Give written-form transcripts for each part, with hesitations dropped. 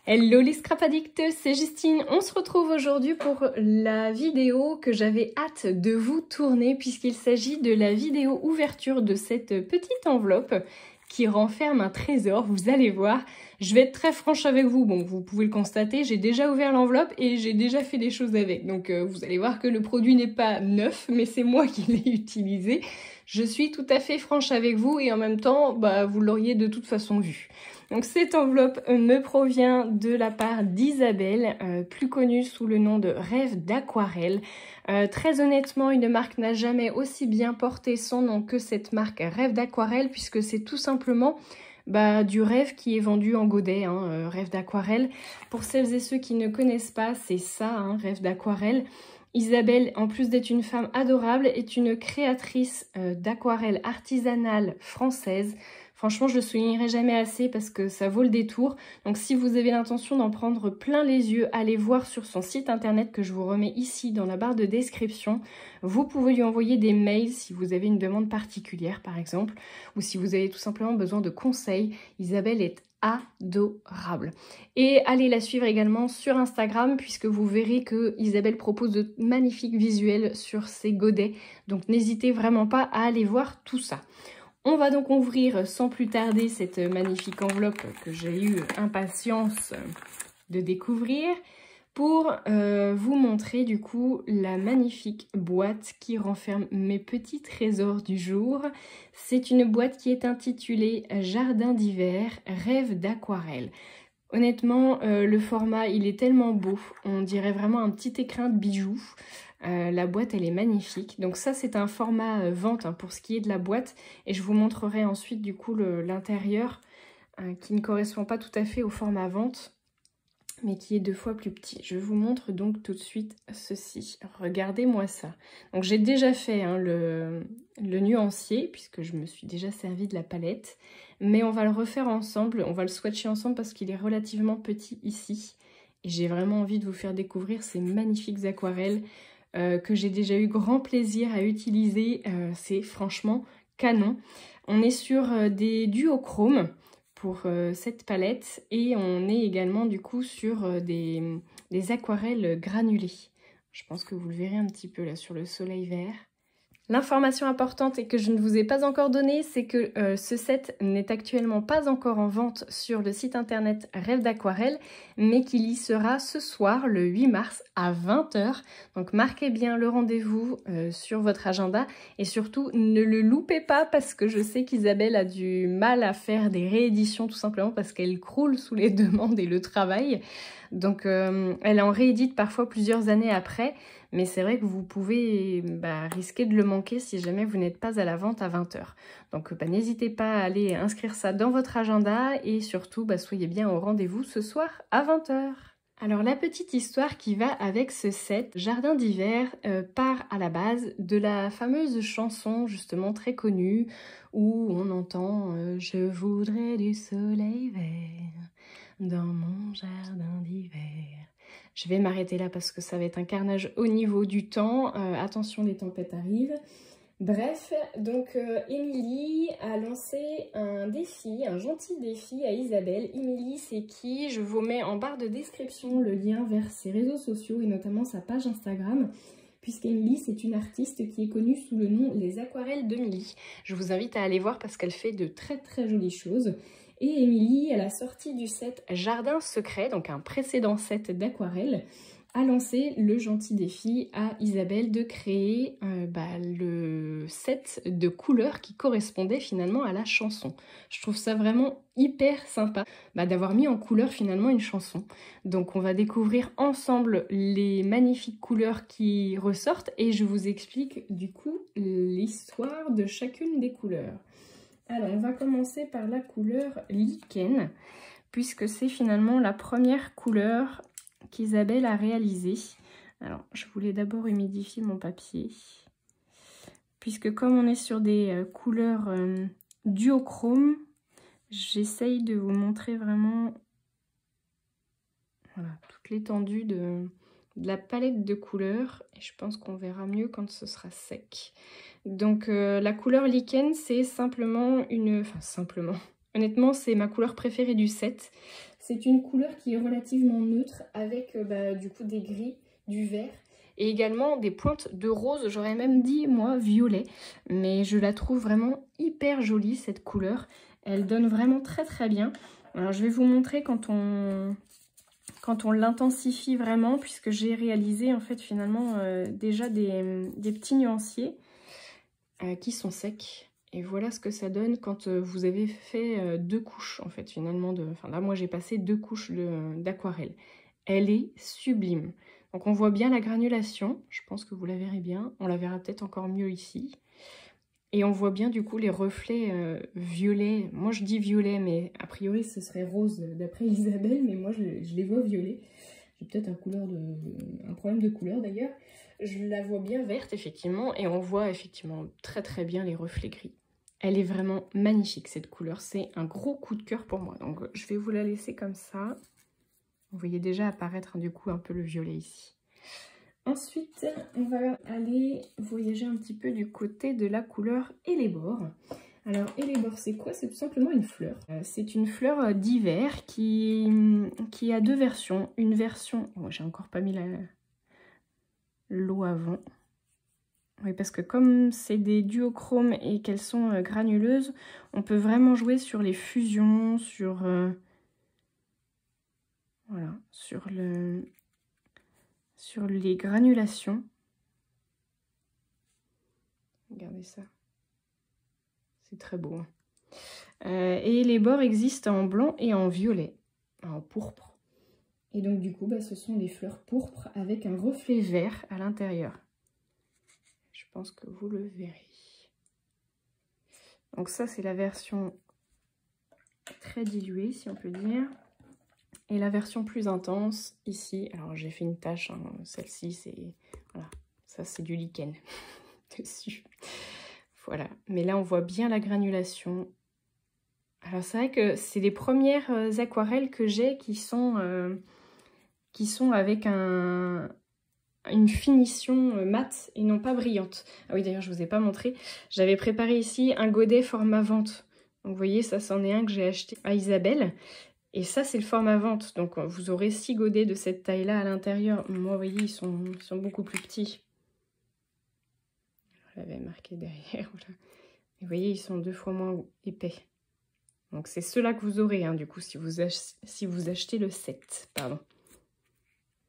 Hello les scrap addicts, c'est Justine. On se retrouve aujourd'hui pour la vidéo que j'avais hâte de vous tourner puisqu'il s'agit de la vidéo ouverture de cette petite enveloppe qui renferme un trésor, vous allez voir. Je vais être très franche avec vous, bon vous pouvez le constater, j'ai déjà ouvert l'enveloppe et j'ai déjà fait des choses avec. Donc vous allez voir que le produit n'est pas neuf, mais c'est moi qui l'ai utilisé. Je suis tout à fait franche avec vous et en même temps, vous l'auriez de toute façon vu. Donc cette enveloppe me provient de la part d'Isabelle, plus connue sous le nom de Rêve d'Aquarelle. Très honnêtement, une marque n'a jamais aussi bien porté son nom que cette marque Rêve d'Aquarelle, puisque c'est tout simplement du rêve qui est vendu en godet, Rêve d'Aquarelle. Pour celles et ceux qui ne connaissent pas, c'est ça, Rêve d'Aquarelle. Isabelle, en plus d'être une femme adorable, est une créatrice d'aquarelle artisanale française. Franchement, je le soulignerai jamais assez parce que ça vaut le détour. Donc si vous avez l'intention d'en prendre plein les yeux, allez voir sur son site internet que je vous remets ici dans la barre de description. Vous pouvez lui envoyer des mails si vous avez une demande particulière par exemple, ou si vous avez tout simplement besoin de conseils. Isabelle est adorable. Et allez la suivre également sur Instagram puisque vous verrez que Isabelle propose de magnifiques visuels sur ses godets. Donc n'hésitez vraiment pas à aller voir tout ça. On va donc ouvrir sans plus tarder cette magnifique enveloppe que j'ai eu impatience de découvrir pour vous montrer du coup la magnifique boîte qui renferme mes petits trésors du jour. C'est une boîte qui est intitulée Jardin d'hiver, rêve d'aquarelle. Honnêtement, le format il est tellement beau, on dirait vraiment un petit écrin de bijoux. La boîte elle est magnifique, donc ça c'est un format vente pour ce qui est de la boîte et je vous montrerai ensuite du coup l'intérieur qui ne correspond pas tout à fait au format vente mais qui est 2 fois plus petit. Je vous montre donc tout de suite ceci, regardez-moi ça. Donc j'ai déjà fait le nuancier puisque je me suis déjà servi de la palette, mais on va le refaire ensemble, on va le swatcher ensemble parce qu'il est relativement petit ici et j'ai vraiment envie de vous faire découvrir ces magnifiques aquarelles que j'ai déjà eu grand plaisir à utiliser, c'est franchement canon. On est sur des duochromes pour cette palette et on est également du coup sur des aquarelles granulées. Je pense que vous le verrez un petit peu là sur le soleil vert. L'information importante et que je ne vous ai pas encore donnée, c'est que ce set n'est actuellement pas encore en vente sur le site internet Rêve d'Aquarelle, mais qu'il y sera ce soir, le 8 mars à 20 h. Donc marquez bien le rendez-vous sur votre agenda et surtout ne le loupez pas parce que je sais qu'Isabelle a du mal à faire des rééditions tout simplement parce qu'elle croule sous les demandes et le travail. Donc elle en réédite parfois plusieurs années après. Mais c'est vrai que vous pouvez risquer de le manquer si jamais vous n'êtes pas à la vente à 20 h. Donc n'hésitez pas à aller inscrire ça dans votre agenda et surtout soyez bien au rendez-vous ce soir à 20 h. Alors la petite histoire qui va avec ce set Jardin d'hiver part à la base de la fameuse chanson justement très connue où on entend je voudrais du soleil vert dans mon jardin d'hiver. Je vais m'arrêter là parce que ça va être un carnage au niveau du temps. Attention, les tempêtes arrivent. Bref, donc Émilie a lancé un défi, un gentil défi à Isabelle. Émilie, c'est qui? Je vous mets en barre de description le lien vers ses réseaux sociaux et notamment sa page Instagram. Puisqu'Émilie, c'est une artiste qui est connue sous le nom Les Aquarelles d'Émilie. Je vous invite à aller voir parce qu'elle fait de très très jolies choses. Et Émilie, à la sortie du set Jardin Secret, donc un précédent set d'aquarelle, a lancé le gentil défi à Isabelle de créer le set de couleurs qui correspondait finalement à la chanson. Je trouve ça vraiment hyper sympa d'avoir mis en couleur finalement une chanson. Donc on va découvrir ensemble les magnifiques couleurs qui ressortent et je vous explique du coup l'histoire de chacune des couleurs. Alors, on va commencer par la couleur lichen, puisque c'est finalement la première couleur qu'Isabelle a réalisée. Alors, je voulais d'abord humidifier mon papier, puisque comme on est sur des couleurs duochrome, j'essaye de vous montrer vraiment toute l'étendue de la palette de couleurs. Et je pense qu'on verra mieux quand ce sera sec. Donc la couleur lichen, c'est simplement une... Enfin simplement... Honnêtement, c'est ma couleur préférée du set. C'est une couleur qui est relativement neutre avec du coup des gris, du vert et également des pointes de rose, j'aurais même dit moi violet, mais je la trouve vraiment hyper jolie cette couleur. Elle donne vraiment très très bien. Alors je vais vous montrer quand on l'intensifie vraiment, puisque j'ai réalisé en fait finalement déjà des petits nuanciers qui sont secs. Et voilà ce que ça donne quand vous avez fait 2 couches en fait finalement. Enfin là moi j'ai passé 2 couches d'aquarelle. Elle est sublime. Donc on voit bien la granulation, je pense que vous la verrez bien. On la verra peut-être encore mieux ici. Et on voit bien du coup les reflets violets. Moi je dis violet, mais a priori ce serait rose d'après Isabelle, mais moi je les vois violets. J'ai peut-être un problème de couleur d'ailleurs. Je la vois bien verte effectivement, et on voit effectivement très très bien les reflets gris. Elle est vraiment magnifique cette couleur, c'est un gros coup de cœur pour moi. Donc je vais vous la laisser comme ça. Vous voyez déjà apparaître du coup un peu le violet ici. Ensuite, on va aller voyager un petit peu du côté de la couleur Hellebore. Alors, Hellebore, c'est quoi? C'est tout simplement une fleur. C'est une fleur d'hiver qui a 2 versions. Une version... Oh, j'ai encore pas mis l'eau avant. Oui, parce que comme c'est des duochromes et qu'elles sont granuleuses, on peut vraiment jouer sur les fusions, sur... voilà, sur les granulations. Regardez ça. C'est très beau. Et les bords existent en blanc et en violet, en pourpre. Et donc du coup, ce sont des fleurs pourpres avec un reflet vert à l'intérieur. Je pense que vous le verrez. Donc ça, c'est la version très diluée, si on peut dire. Et la version plus intense, ici, alors j'ai fait une tache, hein, celle-ci, c'est... Voilà, ça c'est du lichen dessus. Voilà, mais là on voit bien la granulation. Alors c'est vrai que c'est les premières aquarelles que j'ai qui sont avec une finition mate et non pas brillante. Ah oui, d'ailleurs je vous ai pas montré, j'avais préparé ici un godet format vente. Donc vous voyez, ça c'en est un que j'ai acheté à Isabelle. Et ça c'est le format vente, donc vous aurez 6 godets de cette taille là à l'intérieur. Moi vous voyez, ils sont beaucoup plus petits. Je l'avais marqué derrière, voilà. Vous voyez, ils sont 2 fois moins épais. Donc c'est ceux-là que vous aurez, hein, du coup, si vous achetez le set. Pardon.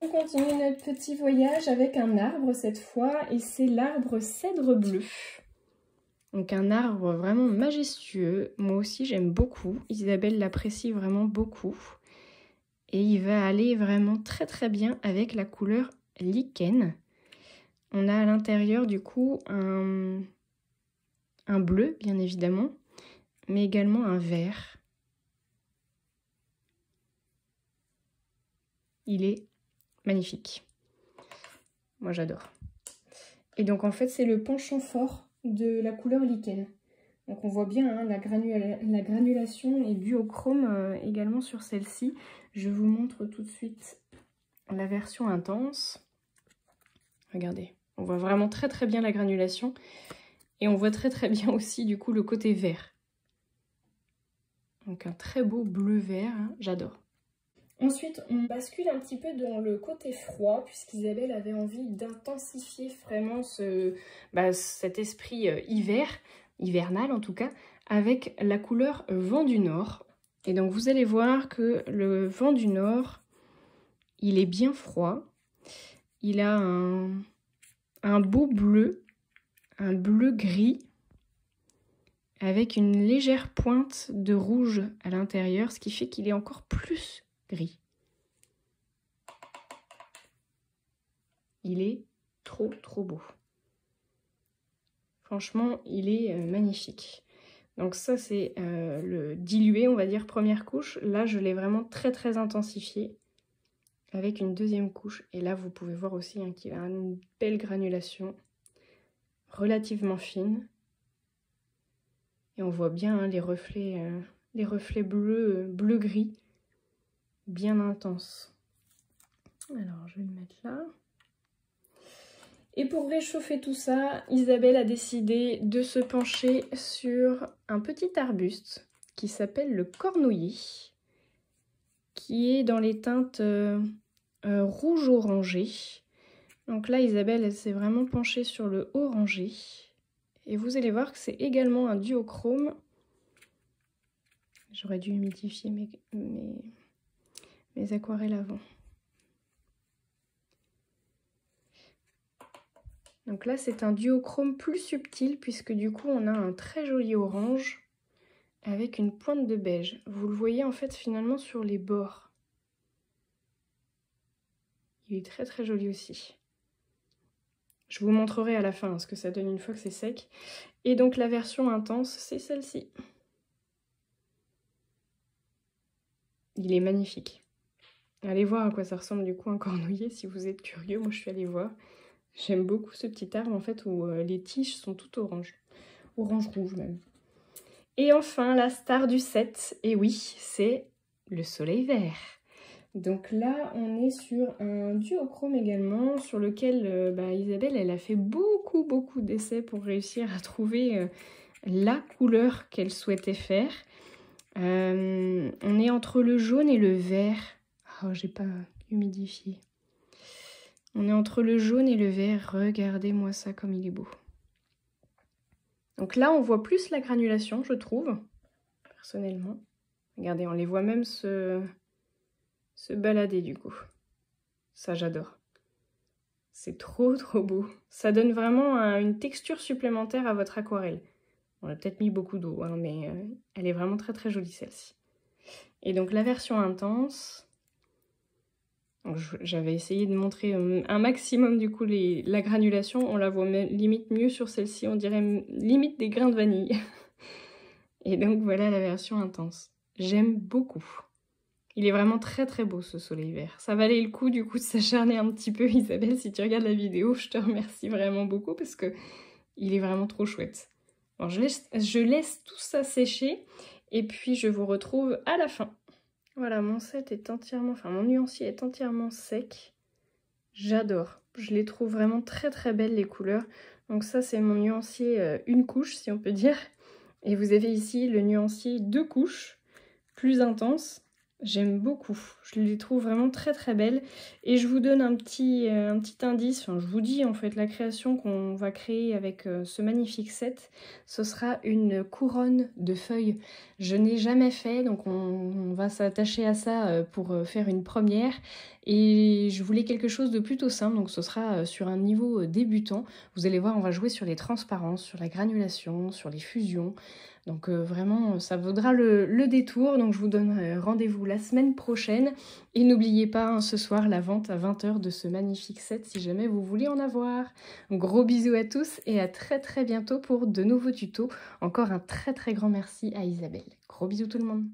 On continue notre petit voyage avec un arbre cette fois, et c'est l'arbre cèdre bleu. Donc un arbre vraiment majestueux. Moi aussi j'aime beaucoup. Isabelle l'apprécie vraiment beaucoup. Et il va aller vraiment très très bien avec la couleur lichen. On a à l'intérieur du coup un bleu, bien évidemment, mais également un vert. Il est magnifique. Moi, j'adore. Et donc, en fait, c'est le penchant fort de la couleur lichen. Donc, on voit bien hein, la granulation est duochrome également sur celle-ci. Je vous montre tout de suite la version intense. Regardez, on voit vraiment très très bien la granulation. Et on voit très très bien aussi du coup le côté vert. Donc un très beau bleu-vert, hein, j'adore. Ensuite, on bascule un petit peu dans le côté froid, puisqu'Isabelle avait envie d'intensifier vraiment cet esprit hivernal en tout cas, avec la couleur vent du nord. Et donc vous allez voir que le vent du nord, il est bien froid. Il a un beau bleu. Un bleu-gris avec une légère pointe de rouge à l'intérieur, ce qui fait qu'il est encore plus gris. Il est trop trop beau. Franchement, il est magnifique. Donc ça c'est le dilué, on va dire, première couche. Là, je l'ai vraiment très très intensifié avec une deuxième couche. Et là, vous pouvez voir aussi hein, qu'il a une belle granulation. Relativement fine et on voit bien hein, les reflets bleu-gris bien intenses. Alors je vais le mettre là. Et pour réchauffer tout ça, Isabelle a décidé de se pencher sur un petit arbuste qui s'appelle le cornouiller, qui est dans les teintes rouge orangé. Donc là, Isabelle, elle s'est vraiment penchée sur le orangé. Et vous allez voir que c'est également un duochrome. J'aurais dû humidifier mes aquarelles avant. Donc là, c'est un duochrome plus subtil puisque du coup, on a un très joli orange avec une pointe de beige. Vous le voyez en fait finalement sur les bords. Il est très très joli aussi. Je vous montrerai à la fin ce que ça donne une fois que c'est sec. Et donc la version intense, c'est celle-ci. Il est magnifique. Allez voir à quoi ça ressemble du coup un cornouiller si vous êtes curieux. Moi je suis allée voir. J'aime beaucoup ce petit arbre en fait où les tiges sont toutes oranges. Orange-rouge même. Et enfin la star du set. Et oui, c'est le soleil vert. Donc là, on est sur un duochrome également, sur lequel Isabelle, elle a fait beaucoup d'essais pour réussir à trouver la couleur qu'elle souhaitait faire. On est entre le jaune et le vert. Oh, j'ai pas humidifié. On est entre le jaune et le vert. Regardez-moi ça comme il est beau. Donc là, on voit plus la granulation, je trouve, personnellement. Regardez, on les voit même se balader du coup. Ça, j'adore. C'est trop beau. Ça donne vraiment une texture supplémentaire à votre aquarelle. On a peut-être mis beaucoup d'eau, hein, mais elle est vraiment très jolie celle-ci. Et donc la version intense, j'avais essayé de montrer un maximum du coup la granulation. On la voit même, limite mieux sur celle-ci, on dirait limite des grains de vanille. Et donc voilà la version intense. J'aime beaucoup. Il est vraiment très beau ce soleil vert. Ça valait le coup du coup de s'acharner un petit peu, Isabelle. Si tu regardes la vidéo, je te remercie vraiment beaucoup parce que il est vraiment trop chouette. Alors je laisse tout ça sécher et puis je vous retrouve à la fin. Voilà, mon set est entièrement, mon nuancier est entièrement sec. J'adore. Je les trouve vraiment très belles les couleurs. Donc ça c'est mon nuancier une couche si on peut dire. Et vous avez ici le nuancier 2 couches, plus intense. J'aime beaucoup, je les trouve vraiment très belles. Et je vous donne un petit indice, je vous dis en fait la création qu'on va créer avec ce magnifique set. Ce sera une couronne de feuilles. Je n'ai jamais fait, donc on va s'attacher à ça pour faire une première. Et je voulais quelque chose de plutôt simple, donc ce sera sur un niveau débutant. Vous allez voir, on va jouer sur les transparences, sur la granulation, sur les fusions. Donc vraiment, ça vaudra le détour. Donc je vous donne rendez-vous la semaine prochaine. Et n'oubliez pas, hein, ce soir, la vente à 20 h de ce magnifique set si jamais vous voulez en avoir. Gros bisous à tous et à très bientôt pour de nouveaux tutos. Encore un très grand merci à Isabelle. Gros bisous tout le monde.